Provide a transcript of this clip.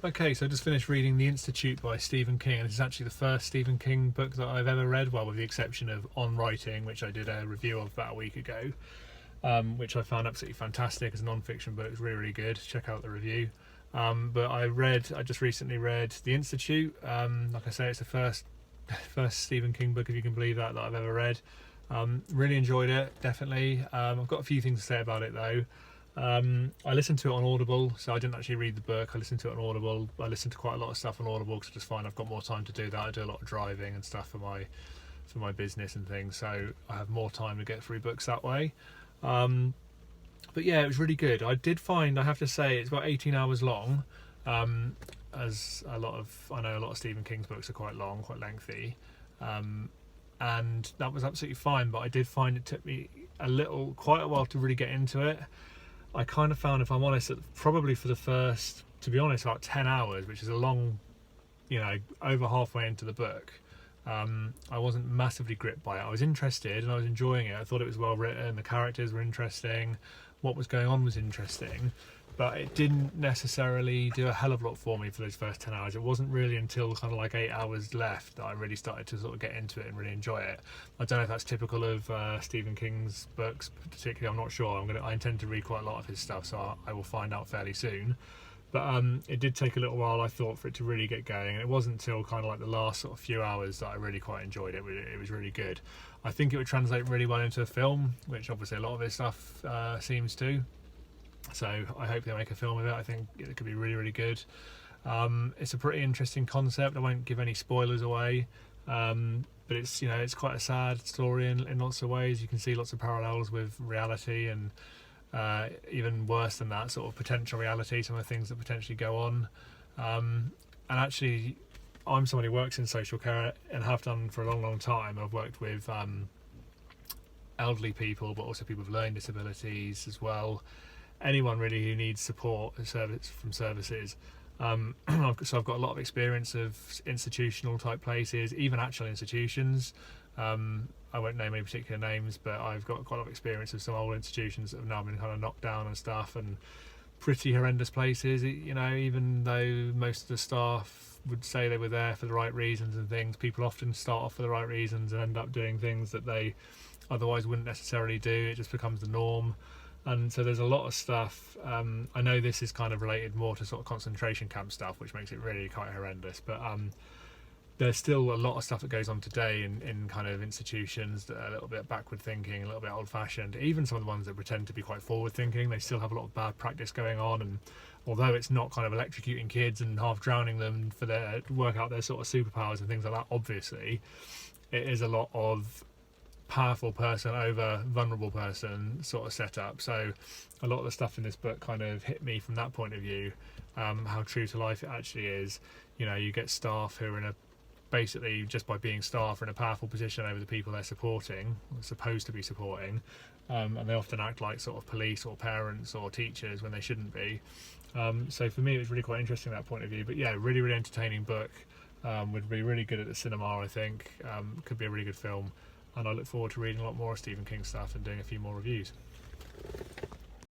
Okay, so I just finished reading The Institute by Stephen King, and this is actually the first Stephen King book that I've ever read, well, with the exception of On Writing, which I did a review of about a week ago, which I found absolutely fantastic as a non-fiction book. It's really, really good. Check out the review. But I just recently read The Institute. Like I say, it's the first Stephen King book, if you can believe that I've ever read. Really enjoyed it, definitely. I've got a few things to say about it though. I listened to it on Audible, so I didn't actually read the book. I listened to it on Audible. I listened to quite a lot of stuff on Audible because I just find I've got more time to do that. I do a lot of driving and stuff for my business and things, so I have more time to get through books that way. But yeah, it was really good. I did find, I have to say, it's about 18 hours long. As I know a lot of Stephen King's books are quite long, quite lengthy, and that was absolutely fine. But I did find it took me quite a while to really get into it. I kind of found, if I'm honest, that probably for the first, to be honest, about 10 hours, which is a long, over halfway into the book, I wasn't massively gripped by it. I was interested and I was enjoying it. I thought it was well written, the characters were interesting, what was going on was interesting, but it didn't necessarily do a hell of a lot for me for those first 10 hours. It wasn't really until kind of like 8 hours left that I really started to sort of get into it and really enjoy it. I don't know if that's typical of Stephen King's books particularly, I'm not sure. I intend to read quite a lot of his stuff, so I will find out fairly soon. But it did take a little while, I thought, for it to really get going. And it wasn't until kind of like the last sort of few hours that I really quite enjoyed it. It was really good. I think it would translate really well into a film, which obviously a lot of his stuff seems to. So I hope they make a film of it. I think it could be really, really good. It's a pretty interesting concept. I won't give any spoilers away. But it's quite a sad story in lots of ways. You can see lots of parallels with reality and even worse than that, sort of potential reality, some of the things that potentially go on. And actually, I'm somebody who works in social care and have done for a long, long time. I've worked with elderly people, but also people with learning disabilities as well. Anyone really who needs support and service from services. So I've got a lot of experience of institutional type places, even actual institutions. I won't name any particular names, but I've got quite a lot of experience of some old institutions that have now been kind of knocked down and stuff, and pretty horrendous places. Even though most of the staff would say they were there for the right reasons and things, people often start off for the right reasons and end up doing things that they otherwise wouldn't necessarily do. It just becomes the norm. And so there's a lot of stuff. I know this is kind of related more to sort of concentration camp stuff, which makes it really quite horrendous, but there's still a lot of stuff that goes on today in kind of institutions that are a little bit backward thinking, a little bit old fashioned. Even some of the ones that pretend to be quite forward thinking, they still have a lot of bad practice going on. And although it's not kind of electrocuting kids and half drowning them for their work out their sort of superpowers and things like that, obviously it is a lot of powerful person over vulnerable person sort of setup. So a lot of the stuff in this book kind of hit me from that point of view, how true to life it actually is. You get staff who are basically just by being staff are in a powerful position over the people they're supporting, or supposed to be supporting, and they often act like sort of police or parents or teachers when they shouldn't be. So for me it was really quite interesting that point of view. But yeah, really, really entertaining book. Would be really good at the cinema, I think. Could be a really good film. And I look forward to reading a lot more of Stephen King stuff and doing a few more reviews.